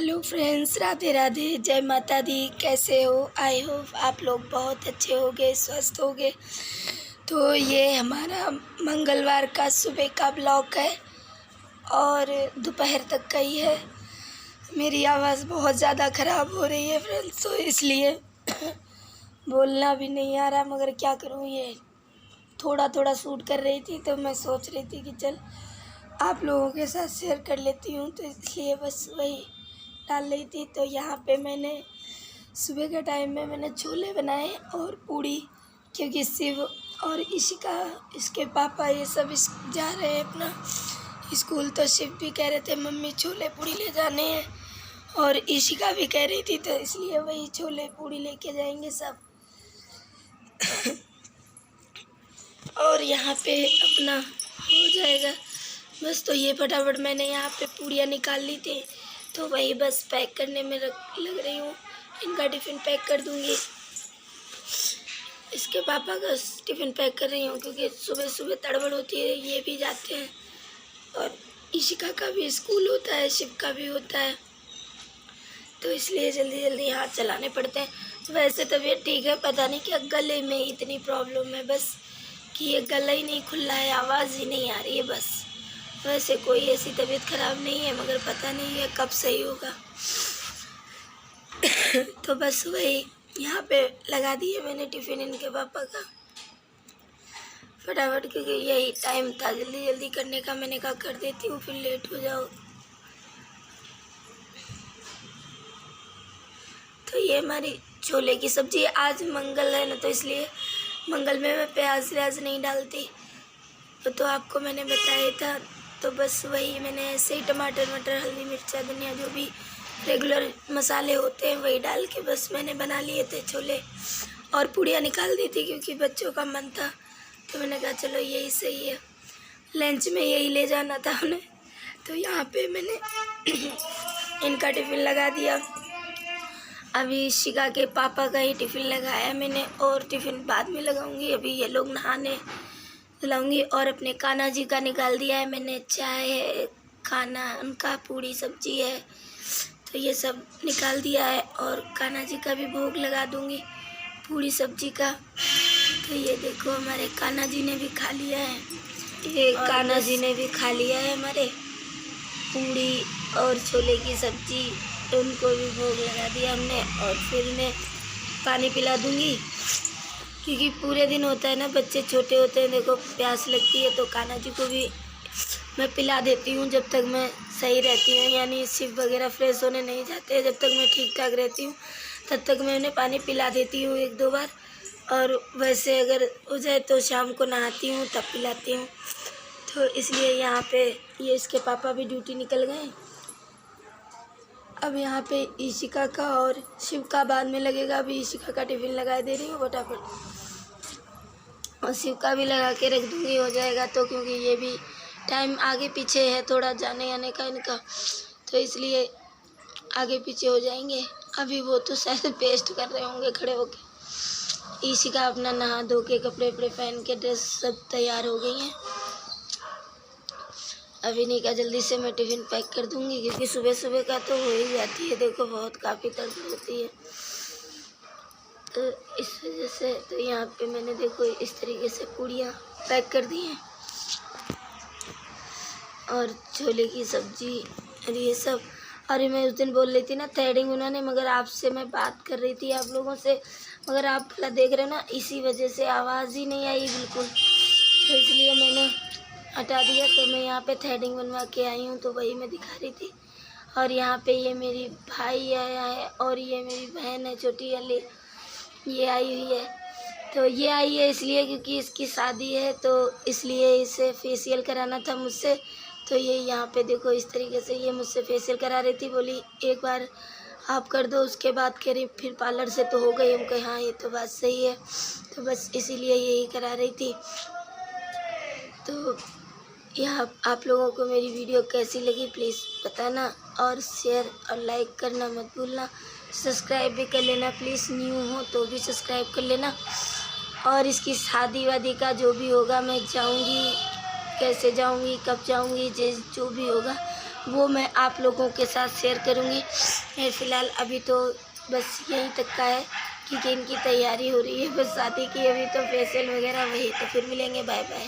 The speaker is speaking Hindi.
हेलो फ्रेंड्स, राधे राधे, जय माता दी। कैसे हो? आई होप आप लोग बहुत अच्छे होगे, स्वस्थ होगे। तो ये हमारा मंगलवार का सुबह का ब्लॉग है और दोपहर तक का ही है। मेरी आवाज़ बहुत ज़्यादा ख़राब हो रही है फ्रेंड्स, तो इसलिए बोलना भी नहीं आ रहा, मगर क्या करूँ, ये थोड़ा थोड़ा शूट कर रही थी तो मैं सोच रही थी कि चल आप लोगों के साथ शेयर कर लेती हूँ, तो इसलिए बस वही डाल रही थी। तो यहाँ पे मैंने सुबह के टाइम में मैंने छोले बनाए और पूड़ी, क्योंकि शिव और इशिका, इसके पापा, ये सब जा रहे हैं अपना स्कूल। तो शिव भी कह रहे थे मम्मी छोले पूड़ी ले जाने हैं, और इशिका भी कह रही थी, तो इसलिए वही छोले पूड़ी लेके जाएंगे सब। और यहाँ पे अपना हो जाएगा बस। तो ये फटाफट मैंने यहाँ पे पूड़ियाँ निकाल ली थी, तो वही बस पैक करने में लग रही हूँ। इनका टिफ़िन पैक कर दूँगी, इसके पापा का टिफ़िन पैक कर रही हूँ, क्योंकि सुबह सुबह तड़बड़ होती है, ये भी जाते हैं और इशिका का भी स्कूल होता है, शिव का भी होता है, तो इसलिए जल्दी जल्दी हाथ चलाने पड़ते हैं। वैसे तबीयत ठीक है, पता नहीं क्या गले में इतनी प्रॉब्लम है बस, कि ये गला ही नहीं खुल रहा है, आवाज़ ही नहीं आ रही है बस। वैसे कोई ऐसी तबीयत ख़राब नहीं है, मगर पता नहीं है कब सही होगा। तो बस वही यहाँ पे लगा दिए मैंने टिफ़िन इनके पापा का फटाफट, क्योंकि यही टाइम था जल्दी जल्दी करने का। मैंने कहा कर देती हूँ, फिर लेट हो जाओ। तो ये हमारी छोले की सब्ज़ी, आज मंगल है ना, तो इसलिए मंगल में मैं प्याज व्याज नहीं डालती, तो आपको मैंने बताया था। तो बस वही मैंने ऐसे ही टमाटर मटर हल्दी मिर्चा धनिया जो भी रेगुलर मसाले होते हैं वही डाल के बस मैंने बना लिए थे छोले, और पूड़ियाँ निकाल दी थी क्योंकि बच्चों का मन था, तो मैंने कहा चलो यही सही है, लंच में यही ले जाना था उन्हें। तो यहाँ पे मैंने इनका टिफ़िन लगा दिया। अभी शिका के पापा का ही टिफ़िन लगाया मैंने, और टिफ़िन बाद में लगाऊंगी। अभी ये लोग नहाने लाऊंगी, और अपने कान्हा जी का निकाल दिया है मैंने, चाय है, खाना उनका, पूड़ी सब्जी है, तो ये सब निकाल दिया है। और कान्हा जी का भी भोग लगा दूंगी पूड़ी सब्जी का। तो ये देखो हमारे कान्हा जी ने भी खा लिया है, ये कान्हा जी ने भी खा लिया है हमारे पूड़ी और छोले की सब्जी, उनको भी भोग लगा दिया हमने। और फिर उन्हें पानी पिला दूंगी, क्योंकि पूरे दिन होता है ना, बच्चे छोटे होते हैं, देखो प्यास लगती है, तो कान्हा जी को भी मैं पिला देती हूँ जब तक मैं सही रहती हूँ, यानी शिव वगैरह फ्रेश होने नहीं जाते, जब तक मैं ठीक ठाक रहती हूँ तब तक मैं उन्हें पानी पिला देती हूँ 1-2 बार। और वैसे अगर हो जाए तो शाम को नहाती हूँ तब पिलाती हूँ। तो इसलिए यहाँ पे ये इसके पापा भी ड्यूटी निकल गए। अब यहाँ पे इशिका का और शिव का बाद में लगेगा। अभी इशिका का टिफ़िन लगा दे रही हूँ फटाफट, और शिव का भी लगा के रख दूँगी, हो जाएगा तो, क्योंकि ये भी टाइम आगे पीछे है थोड़ा जाने आने का इनका, तो इसलिए आगे पीछे हो जाएंगे। अभी वो तो शायद पेस्ट कर रहे होंगे खड़े होके। इशिका अपना नहा धो के कपड़े वपड़े पहन के ड्रेस सब तैयार हो गई हैं। अभी नहीं, का जल्दी से मैं टिफ़िन पैक कर दूँगी, क्योंकि सुबह सुबह का तो हो ही जाती है, देखो बहुत काफ़ी तड़प होती है, तो इस वजह से। तो यहाँ पे मैंने देखो इस तरीके से पूड़ियाँ पैक कर दी हैं, और छोले की सब्ज़ी और ये सब। अरे मैं उस दिन बोल रही थी ना थ्रेडिंग उन्होंने, मगर आपसे मैं बात कर रही थी आप लोगों से, मगर आप भला देख रहे हो ना, इसी वजह से आवाज़ ही नहीं आई बिल्कुल, तो इसलिए मैंने हटा दिया। तो मैं यहाँ पे थ्रेडिंग बनवा के आई हूँ, तो वही मैं दिखा रही थी। और यहाँ पे ये मेरी भाई आया है, और ये मेरी बहन है छोटी वाली, ये आई हुई है। तो ये आई है इसलिए क्योंकि इसकी शादी है, तो इसलिए इसे फेशियल कराना था मुझसे। तो ये यहाँ पे देखो इस तरीके से ये मुझसे फेशियल करा रही थी, बोली एक बार आप कर दो, उसके बाद कह रही फिर पार्लर से तो हो गई। हम कहे हाँ ये तो बात सही है, तो बस इसीलिए यही करा रही थी। तो यहाँ आप लोगों को मेरी वीडियो कैसी लगी प्लीज़ बताना, और शेयर और लाइक करना मत भूलना, सब्सक्राइब भी कर लेना प्लीज़, न्यू हो तो भी सब्सक्राइब कर लेना। और इसकी शादी वादी का जो भी होगा, मैं जाऊँगी, कैसे जाऊँगी, कब जाऊँगी, जो भी होगा वो मैं आप लोगों के साथ शेयर करूँगी। फ़िलहाल अभी तो बस यहीं तक का है, क्योंकि इनकी तैयारी हो रही है बस शादी की, अभी तो फेशियल वगैरह वही। तो फिर मिलेंगे, बाय बाय।